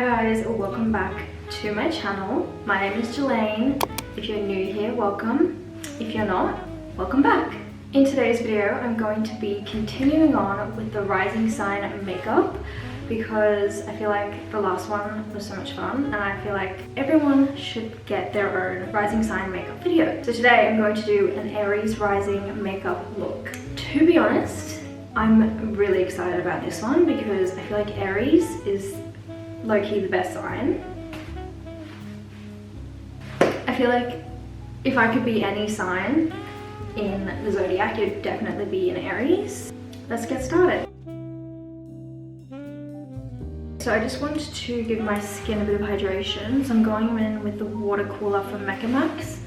Hi guys, welcome back to my channel. My name is Jelaine. If you're new here, welcome. If you're not, welcome back. In today's video, I'm going to be continuing on with the rising sign makeup because I feel like the last one was so much fun and I feel like everyone should get their own rising sign makeup video. So today I'm going to do an Aries rising makeup look. To be honest, I'm really excited about this one because I feel like Aries is low-key the best sign. I feel like if I could be any sign in the zodiac, it'd definitely be an Aries. Let's get started. So I just wanted to give my skin a bit of hydration, so I'm going in with the water cooler from Mecca Max.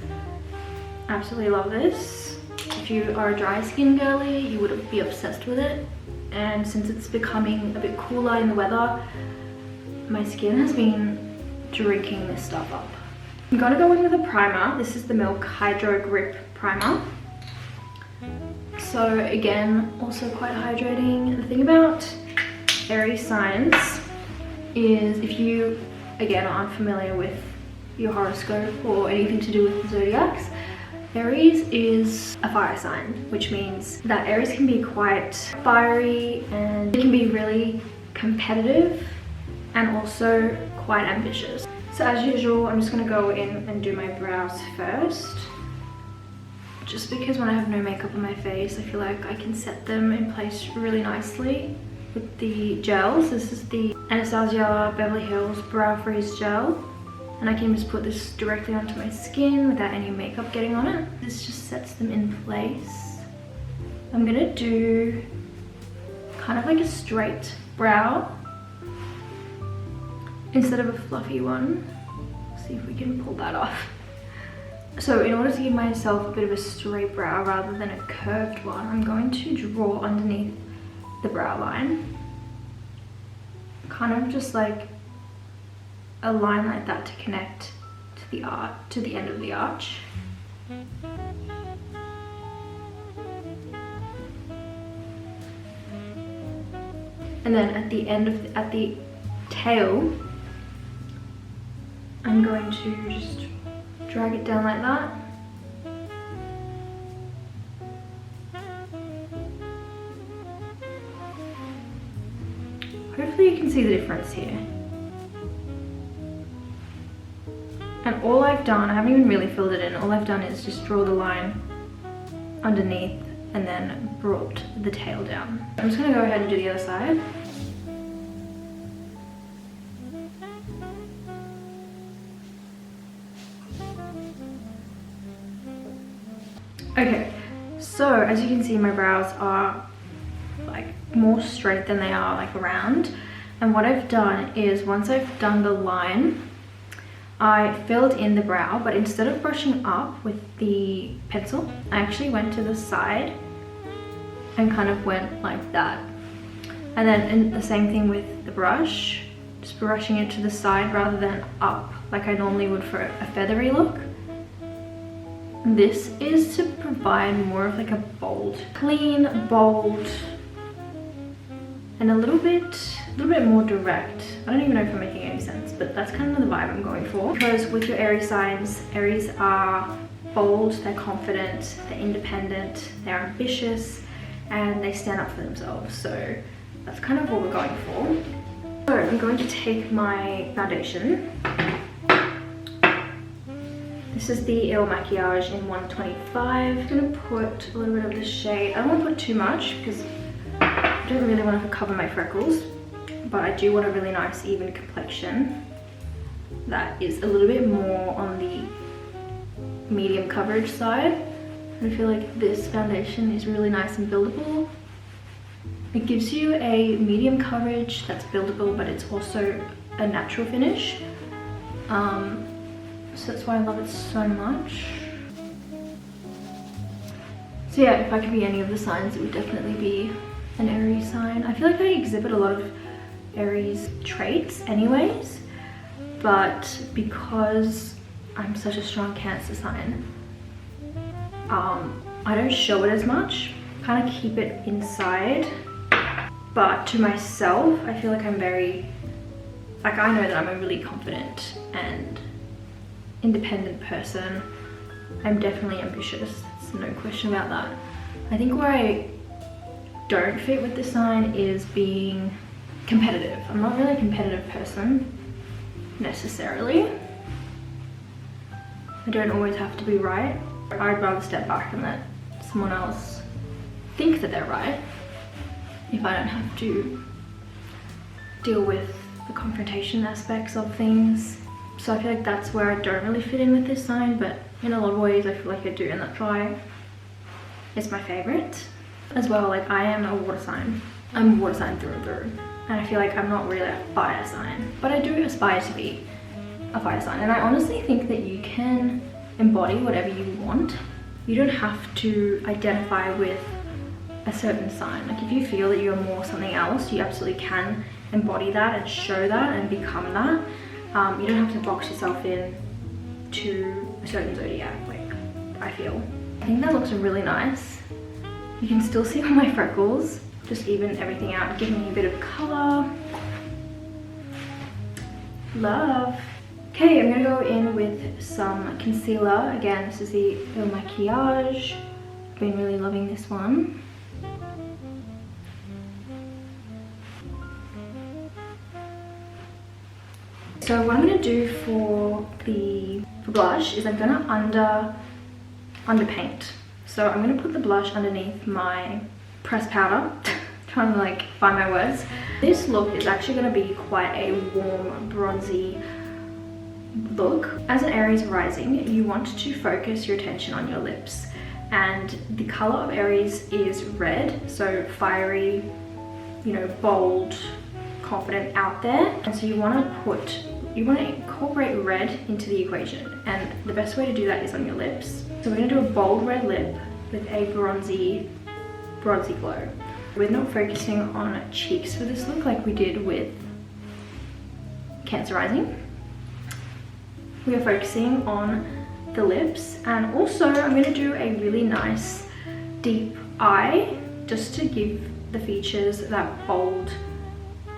Absolutely love this. If you are a dry skin girly, you would be obsessed with it, and since it's becoming a bit cooler in the weather, my skin has been drinking this stuff up. I'm gonna go in with a primer. This is the Milk Hydro Grip Primer. So again, also quite hydrating. The thing about Aries signs is if you, again, are unfamiliar with your horoscope or anything to do with the zodiacs, Aries is a fire sign, which means that Aries can be quite fiery and it can be really competitive and also quite ambitious. So as usual, I'm just gonna go in and do my brows first. Just because when I have no makeup on my face, I feel like I can set them in place really nicely with the gels. This is the Anastasia Beverly Hills Brow Freeze Gel. And I can just put this directly onto my skin without any makeup getting on it. This just sets them in place. I'm gonna do kind of like a straight brow instead of a fluffy one. See if we can pull that off. So in order to give myself a bit of a straight brow rather than a curved one, I'm going to draw underneath the brow line. Kind of just like a line like that to connect to the end of the arch. And then at the end of at the tail, I'm going to just drag it down like that. Hopefully you can see the difference here. And all I've done, I haven't even really filled it in, all I've done is just draw the line underneath and then brought the tail down. I'm just gonna go ahead and do the other side. Okay, so as you can see, my brows are like more straight than they are like round. And what I've done is once I've done the line, I filled in the brow, but instead of brushing up with the pencil, I actually went to the side and kind of went like that. And then the same thing with the brush, just brushing it to the side rather than up like I normally would for a feathery look. This is to provide more of like a bold, clean, bold, and a little bit more direct. I don't even know if I'm making any sense, but that's kind of the vibe I'm going for. Because with your Aries signs, Aries are bold, they're confident, they're independent, they're ambitious, and they stand up for themselves. So that's kind of what we're going for. So I'm going to take my foundation. This is the Il Maquillage in 125. I'm gonna put a little bit of the shade. I don't want to put too much because I don't really want to cover my freckles, but I do want a really nice even complexion that is a little bit more on the medium coverage side. And I feel like this foundation is really nice and buildable. It gives you a medium coverage that's buildable, but it's also a natural finish. So that's why I love it so much. So yeah, if I could be any of the signs, it would definitely be an Aries sign. I feel like I exhibit a lot of Aries traits anyways, but because I'm such a strong Cancer sign, I don't show it as much. Kind of keep it inside, but to myself, I feel like I'm very like, I know that I'm a really confident and independent person. I'm definitely ambitious, there's no question about that. I think where I don't fit with this sign is being competitive. I'm not really a competitive person necessarily. I don't always have to be right. I'd rather step back and let someone else think that they're right if I don't have to deal with the confrontation aspects of things. So I feel like that's where I don't really fit in with this sign, but in a lot of ways I feel like I do, and that's why it's my favorite. As well, like, I am a water sign. I'm a water sign through and through, and I feel like I'm not really a fire sign, but I do aspire to be a fire sign. And I honestly think that you can embody whatever you want. You don't have to identify with a certain sign. Like, if you feel that you're more something else, you absolutely can embody that and show that and become that. You don't have to box yourself in to a certain zodiac, like, I feel. I think that looks really nice. You can still see all my freckles, just even everything out, giving me a bit of color. Love. Okay, I'm gonna go in with some concealer. Again, this is the Il Maquillage. I've been really loving this one. So what I'm gonna do for blush is I'm gonna underpaint. So I'm gonna put the blush underneath my pressed powder. Trying to like find my words. This look is actually gonna be quite a warm, bronzy look. As an Aries rising, you want to focus your attention on your lips. And the color of Aries is red, so fiery, you know, bold, confident, out there. And so you want to incorporate red into the equation, and the best way to do that is on your lips. So we're going to do a bold red lip with a bronzy glow. We're not focusing on cheeks for this look like we did with Cancer rising. We are focusing on the lips, and also I'm going to do a really nice deep eye just to give the features that bold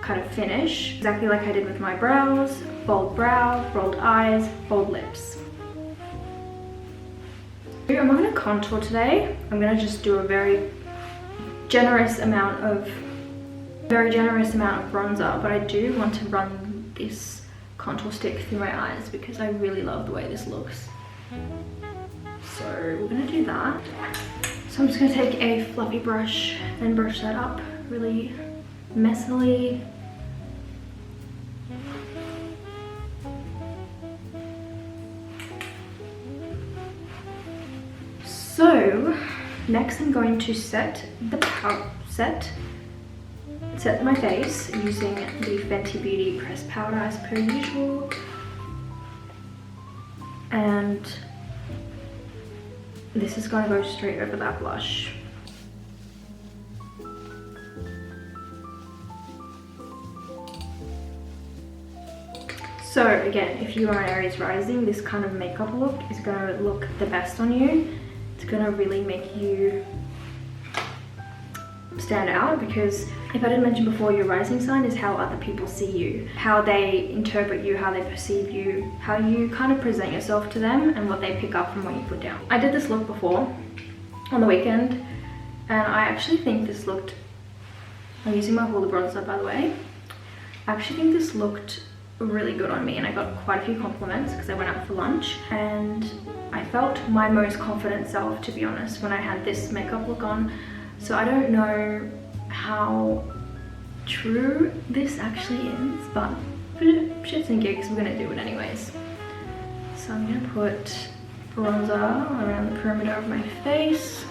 kind of finish, exactly like I did with my brows. Bold brow, bold eyes, bold lips. I'm not going to contour today. I'm going to just do a very generous amount of bronzer, but I do want to run this contour stick through my eyes because I really love the way this looks. So we're going to do that. So I'm just going to take a fluffy brush and brush that up really messily. So next I'm going to set my face using the Fenty Beauty pressed powder as per usual, and this is going to go straight over that blush. So again, if you are an Aries rising, this kind of makeup look is going to look the best on you. It's going to really make you stand out, because if I didn't mention before, your rising sign is how other people see you, how they interpret you, how they perceive you, how you kind of present yourself to them, and what they pick up from what you put down. I did this look before on the weekend, and I actually think this looked, I'm using my Hoola bronzer by the way, I actually think this looked really good on me, and I got quite a few compliments because I went out for lunch, and I felt my most confident self, to be honest, when I had this makeup look on. So I don't know how true this actually is, but for shits and gigs, we're gonna do it anyways. So I'm gonna put bronzer around the perimeter of my face,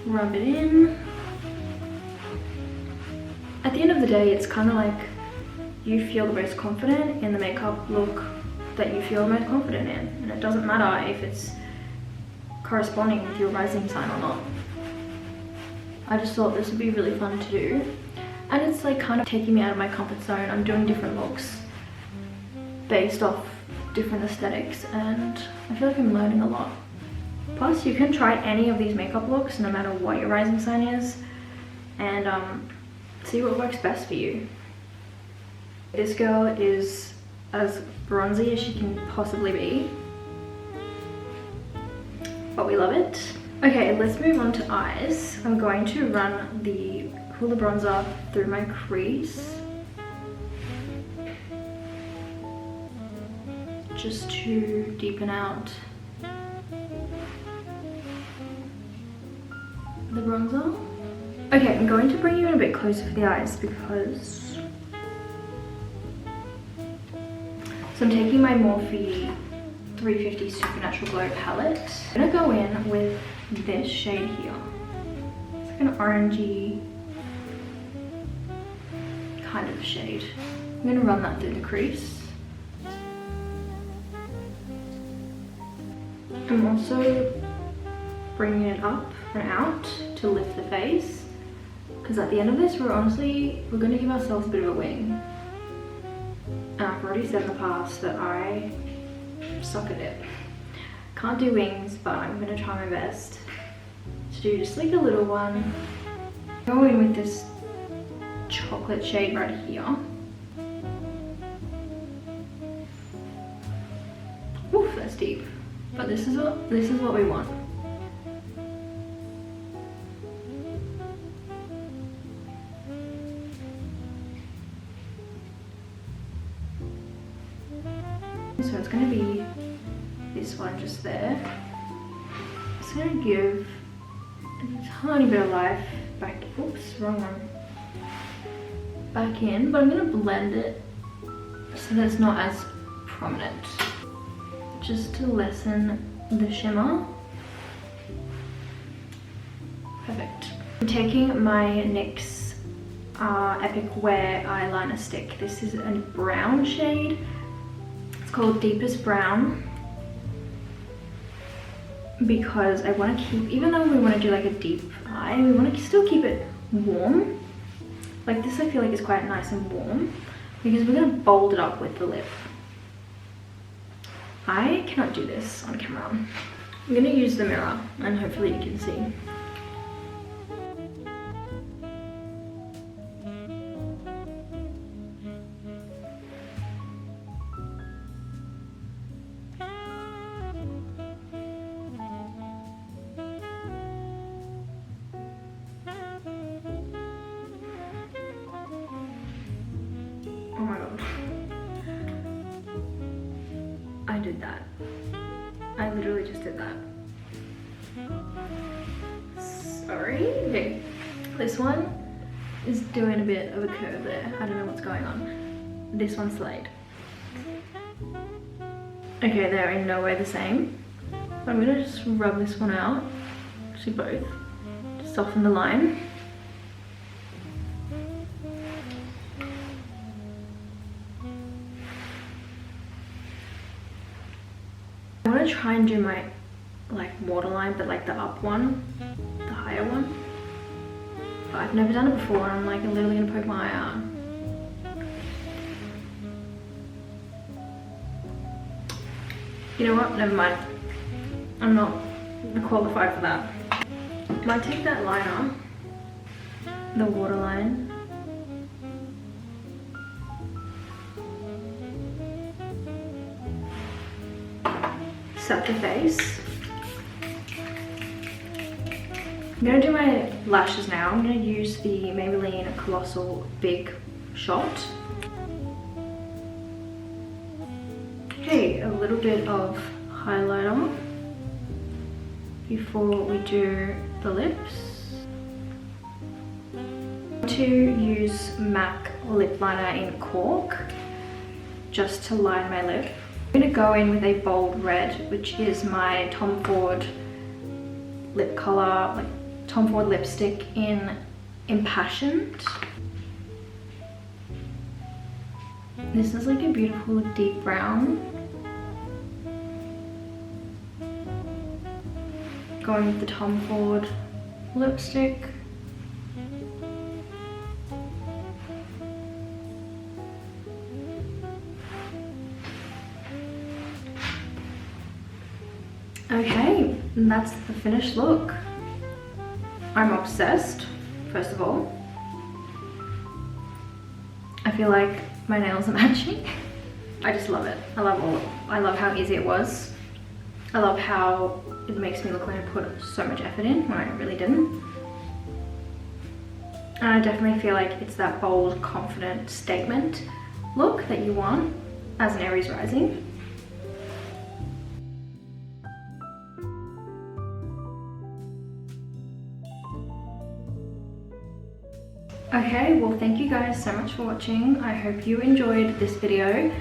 rub it in. At the end of the day, it's kind of like you feel the most confident in the makeup look that you feel the most confident in, and it doesn't matter if it's corresponding with your rising sign or not. I just thought this would be really fun to do, and it's like kind of taking me out of my comfort zone. I'm doing different looks based off different aesthetics, and I feel like I'm learning a lot. Plus, you can try any of these makeup looks no matter what your rising sign is, and see what works best for you. This girl is as bronzy as she can possibly be, but we love it. Okay, let's move on to eyes. I'm going to run the Hoola bronzer through my crease just to deepen out the bronzer. Okay, I'm going to bring you in a bit closer for the eyes because... So I'm taking my Morphe 350 Supernatural Glow palette. I'm gonna go in with this shade here. It's like an orangey kind of shade. I'm gonna run that through the crease. I'm also bringing it up and out to lift the face, because at the end of this we're gonna give ourselves a bit of a wing. And I've already said in the past that I suck at it. Can't do wings, but I'm gonna try my best to do just like a little one. Go in with this chocolate shade right here. Oof, that's deep. But this is what we want. So it's going to be this one just there. It's going to give a tiny bit of life back, oops, wrong one, back in, but I'm going to blend it so that it's not as prominent, just to lessen the shimmer. Perfect. I'm taking my NYX Epic Wear eyeliner stick. This is a brown shade. It's called Deepest Brown, because I want to keep, even though we want to do like a deep eye, we want to still keep it warm. Like this I feel like is quite nice and warm, because we're going to bold it up with the lip. I cannot do this on camera. I'm going to use the mirror and hopefully you can see. Oh my god. I did that. I literally just did that. Sorry. Okay. This one is doing a bit of a curve there. I don't know what's going on. This one's slayed. Okay, they're in no way the same. I'm gonna just rub this one out. Actually both. To soften the line. I want to try and do my like waterline, but like the up one, the higher one. But I've never done it before and I'm like literally gonna poke my eye out. You know what, never mind. I'm not qualified for that. Might take that liner, the waterline, set the face. I'm gonna do my lashes now. I'm gonna use the Maybelline Colossal Big Shot. Okay, a little bit of highlighter before we do the lips. To use MAC lip liner in Cork just to line my lip. I'm going to go in with a bold red, which is my Tom Ford lip color, like Tom Ford lipstick in Impassioned. This is like a beautiful deep brown. Going with the Tom Ford lipstick. Okay, and that's the finished look. I'm obsessed, first of all. I feel like my nails are matching. I just love it. I love how easy it was. I love how it makes me look like I put so much effort in when I really didn't. And I definitely feel like it's that bold, confident statement look that you want as an Aries rising. Okay, well thank you guys so much for watching. I hope you enjoyed this video.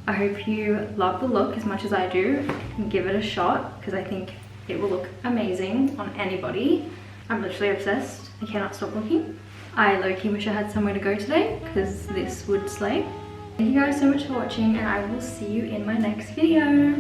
I hope you love the look as much as I do. Give it a shot because I think it will look amazing on anybody. I'm literally obsessed. I cannot stop looking. I low-key wish I had somewhere to go today because this would slay. Thank you guys so much for watching and I will see you in my next video.